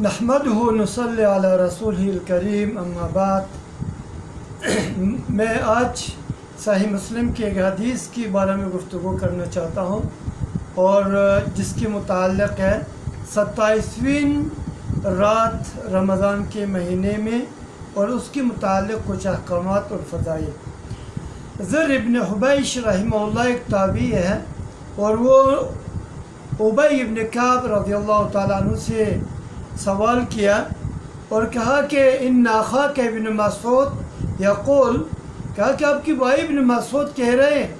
نحمدہ نصلی علی رسولہ الکریم اما بعد۔ میں آج صحیح مسلم کی ایک حدیث کے بارے میں گفتگو کرنا چاہتا ہوں، اور جس کے متعلق ہے 27ویں رات رمضان کے مہینے میں، اور اس کے متعلق کچھ احکامات اور فضائل۔ زر ابن حبیش رحمہ اللہ ایک تابعی ہے، اور وہ ابی ابن کعب رضی اللہ تعالیٰ عنہ سے سوال کیا اور کہا کہ ان اخاک ابن مسعود یقول، کہا کہ آپ کی بھائی ابن مسعود کہہ رہے ہیں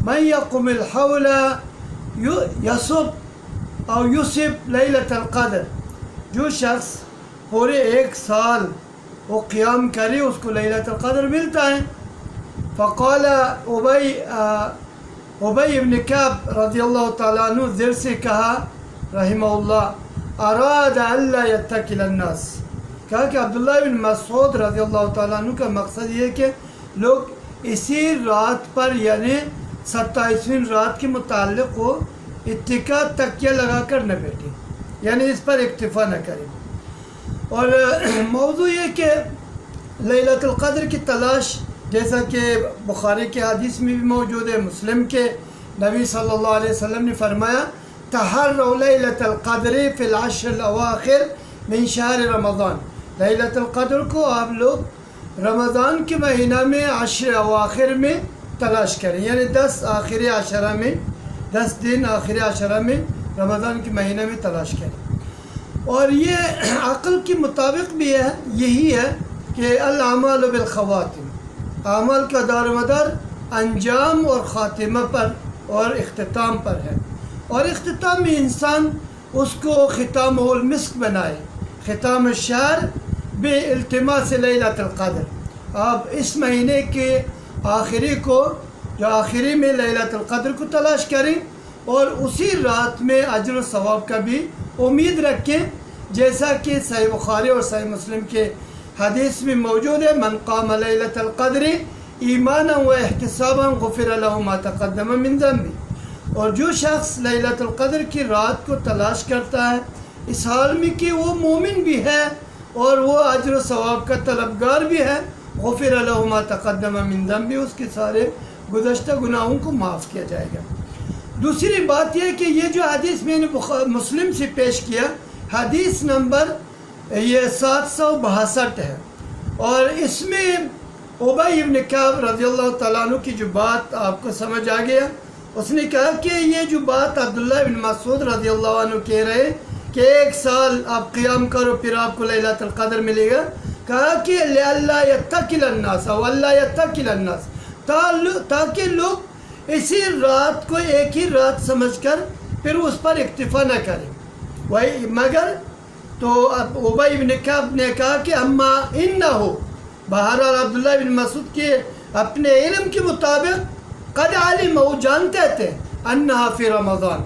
من یقم الحول یصب او یصب لیلۃ القدر، جو شخص پورے ایک سال وہ قیام کرے اس کو لیلۃ القدر ملتا ہے۔ فقال ابی ابن کعب رضی اللہ تعالیٰ عنہ زر سے کہا رحمہ اللہ اراد اللہ یتکل الناس، کہا کہ عبداللہ بن مسعود رضی اللہ تعالیٰ عنہ کا مقصد یہ ہے کہ لوگ اسی رات پر یعنی 27ویں رات کے متعلق وہ اتکا تکیہ لگا کر نہ بیٹھے، یعنی اس پر اکتفا نہ کریں۔ اور موضوع یہ کہ لیلۃ القدر کی تلاش، جیسا کہ بخاری کے حدیث میں بھی موجود ہے، مسلم کے نبی صلی اللہ علیہ وسلم نے فرمایا تحروا لیلۃ القدر فی العشر الاواخر من شہر رمضان، لیلۃ القدر کو آپ لوگ رمضان کے مہینہ میں عشر اواخر میں تلاش کریں، یعنی 10 آخری عشرہ میں، 10 دن آخری عشرہ میں رمضان کے مہینہ میں تلاش کریں۔ اور یہ عقل کے مطابق بھی ہے، یہی ہے کہ الاعمال بالخواتم، اعمال کا دار و مدار انجام اور خاتمہ پر اور اختتام پر ہے، اور اختتام میں انسان اس کو ختام المسک بنائے، ختام الشہر بالتماس لیلۃ القدر، آپ اس مہینے کے آخری کو جو آخری میں لیلۃ القدر کو تلاش کریں، اور اسی رات میں اجر و ثواب کا بھی امید رکھیں، جیسا کہ صحیح بخاری اور صحیح مسلم کے حدیث میں موجود ہے من قام لیلۃ القدر ایمانا و احتسابا غفر له ما تقدم من ذنبه، اور جو شخص لیلۃ القدر کی رات کو تلاش کرتا ہے اس حال میں کہ وہ مومن بھی ہے اور وہ اجر و ثواب کا طلبگار بھی ہے، غفر له ما تقدم من ذنبه، اس کے سارے گزشتہ گناہوں کو معاف کیا جائے گا۔ دوسری بات یہ کہ یہ جو حدیث میں نے مسلم سے پیش کیا، حدیث نمبر یہ 762 ہے، اور اس میں ابی ابن کعب رضی اللہ تعالیٰ عنہ کی جو بات آپ کو سمجھ آ گیا، اس نے کہا کہ یہ جو بات عبداللہ بن مسعود رضی اللہ عنہ کہہ رہے کہ ایک سال آپ قیام کرو پھر آپ کو لیلۃ القدر ملے گا، کہا کہ لِأَلَّا يَتَّكِلَ النَّاسَ وَأَلَّا يَتَّكِلَ النَّاسَ، تاکہ لوگ اسی رات کو ایک ہی رات سمجھ کر پھر اس پر اکتفا نہ کریں۔ وہی مگر تو ابی بن کعب نے کہا کہ اما انہو، بہرحال عبداللہ بن مسعود کے اپنے علم کے مطابق قد علم، وہ جانتے تھے انہا فی رمضان،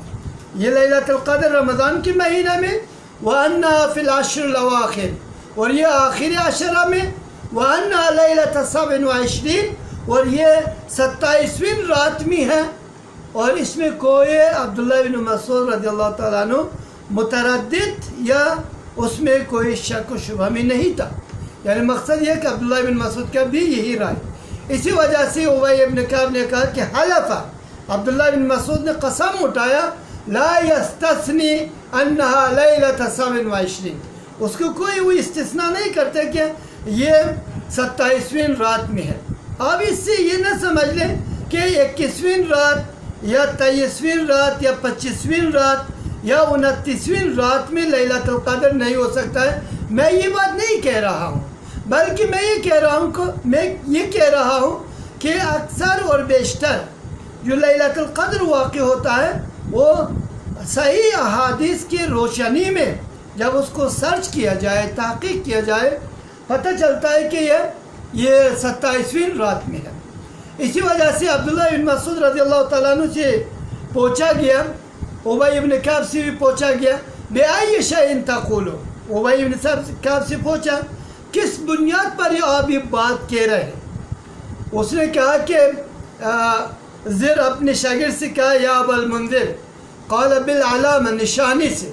یہ لیلۃ القدر رمضان کے مہینہ میں، وانہا فی العشر الاواخر، اور یہ آخری عشرہ میں، وانہا لیلۃ 27، اور یہ 27ویں رات میں ہے، اور اس میں کوئی عبداللہ بن مسعود رضی اللہ تعالیٰ عنہ متردد یا اس میں کوئی شک و شبہ میں نہیں تھا، یعنی مقصد یہ کہ عبداللہ بن مسعود کا بھی یہی رائے۔ اسی وجہ سے ابی ابن کعب نے کہا کہ حلفہ، عبداللہ بن مسعود نے قسم اٹھایا لا یستثنی انہا لیلۃ 27، اس کو کوئی وہ استثناء نہیں کرتے کہ یہ 27ویں رات میں ہے۔ آپ اس سے یہ نہ سمجھ لیں کہ 21ویں رات یا 23ویں رات یا 25ویں رات یا 29ویں رات میں لیلۃ القدر نہیں ہو سکتا ہے، میں یہ بات نہیں کہہ رہا ہوں، بلکہ میں یہ کہہ رہا ہوں کہ اکثر اور بیشتر جو لیلۃ القدر واقع ہوتا ہے وہ صحیح احادیث کی روشنی میں جب اس کو سرچ کیا جائے، تحقیق کیا جائے، پتہ چلتا ہے کہ یہ 27ویں رات میں ہے۔ اسی وجہ سے عبداللہ بن مسعود رضی اللہ تعالیٰ عنہ سے پوچھا گیا، ابی ابن کعب سے بھی پوچھا گیا بِأَيِّ شَيْءٍ تَقُولُ، ابی ابن کعب سے پوچھا کس بنیاد پر آپ یہ بات کہہ رہے ہیں؟ اس نے کہا کہ زر اپنے شاگرد سے کہا یا ابا المنذر، قال بالعلامہ، نشانی سے،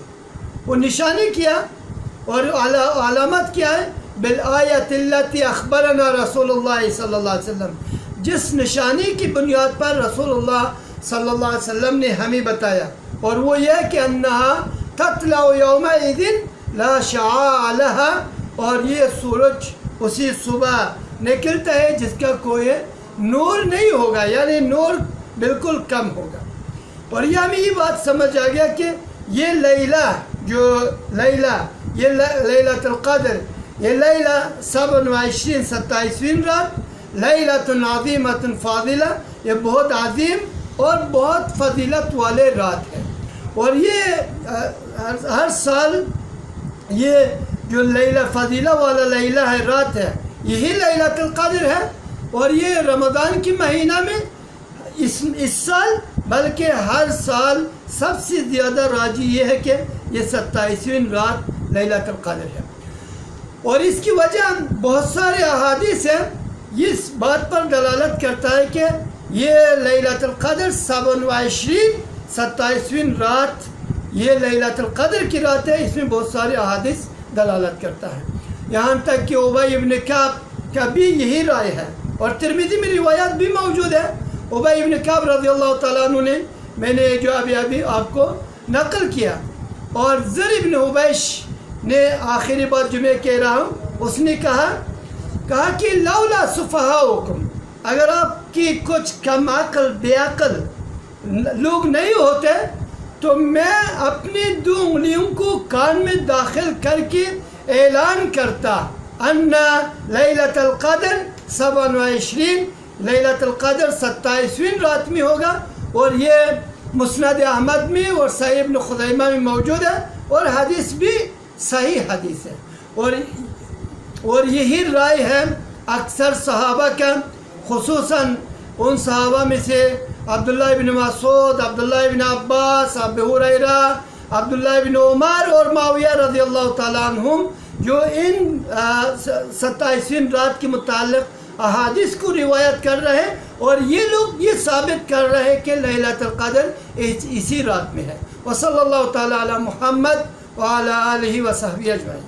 وہ نشانی کیا اور علامت کیا ہے؟ بالآیت التی اخبرنا رسول اللہ صلی اللہ علیہ وسلم، جس نشانی کی بنیاد پر رسول اللہ صلی اللہ علیہ وسلم نے ہمیں بتایا، اور وہ یہ کہ انہا تطلع یومئذ لا شعاع لها، اور یہ سورج اسی صبح نکلتا ہے جس کا کوئی نور نہیں ہوگا، یعنی نور بالکل کم ہوگا۔ اور یہ ہمیں یہ بات سمجھ آ گیا کہ یہ لیلہ جو لیلہ یہ لیلۃ القدر، یہ لیلہ 27 27ویں رات، لیلۃ عظیمۃ فاضلہ، یہ بہت عظیم اور بہت فضیلت والے رات ہے۔ اور یہ ہر سال یہ جو لیلہ فضیلہ والا لیلہ ہے، رات ہے، یہی لیلۃ القدر ہے۔ اور یہ رمضان کی مہینہ میں اس سال بلکہ ہر سال سب سے زیادہ راجی یہ ہے کہ یہ 27ویں رات لیلۃ القدر ہے۔ اور اس کی وجہ بہت سارے احادیث ہیں، اس بات پر دلالت کرتا ہے کہ یہ لیلۃ القدر 27ویں رات یہ لیلۃ القدر کی رات ہے۔ اس میں بہت سارے احادیث دلالت کرتا ہے، یہاں تک کہ ابی ابن کعب کا بھی یہی رائے ہے، اور ترمذی میں روایات بھی موجود ہے۔ ابی ابن کعب رضی اللہ تعالیٰ عنہ نے، میں نے جو ابھی آپ کو نقل کیا، اور زر ابن حبیش نے آخری بات جو میں کہہ رہا ہوں، اس نے کہا کہ لولا سفہاؤکم، اگر آپ کی کچھ کم عقل بے عقل لوگ نہیں ہوتے تو میں اپنی 2 انگلیوں کو کان میں داخل کر کے اعلان کرتا ان لیلۃ القدر 27 لیلۃ القدر 27ویں رات میں ہوگا، اور یہ مسند احمد میں اور صحیح ابن خزیمہ میں موجود ہے، اور حدیث بھی صحیح حدیث ہے۔ اور یہی رائے ہے اکثر صحابہ کا، خصوصاً ان صحابہ میں سے عبداللہ ابن مسعود، عبداللہ ابن عباس، ابو ہریرہ، عبداللہ ابن عمر اور معاویہ رضی اللہ تعالیٰ عنہم، جو ان 27ویں رات کے متعلق احادیث کو روایت کر رہے ہیں، اور یہ لوگ یہ ثابت کر رہے ہیں کہ لیلۃ القدر اسی رات میں ہے۔ وصلی اللہ تعالیٰ علی محمد وعلی آلہ وصحبہ اجمعین۔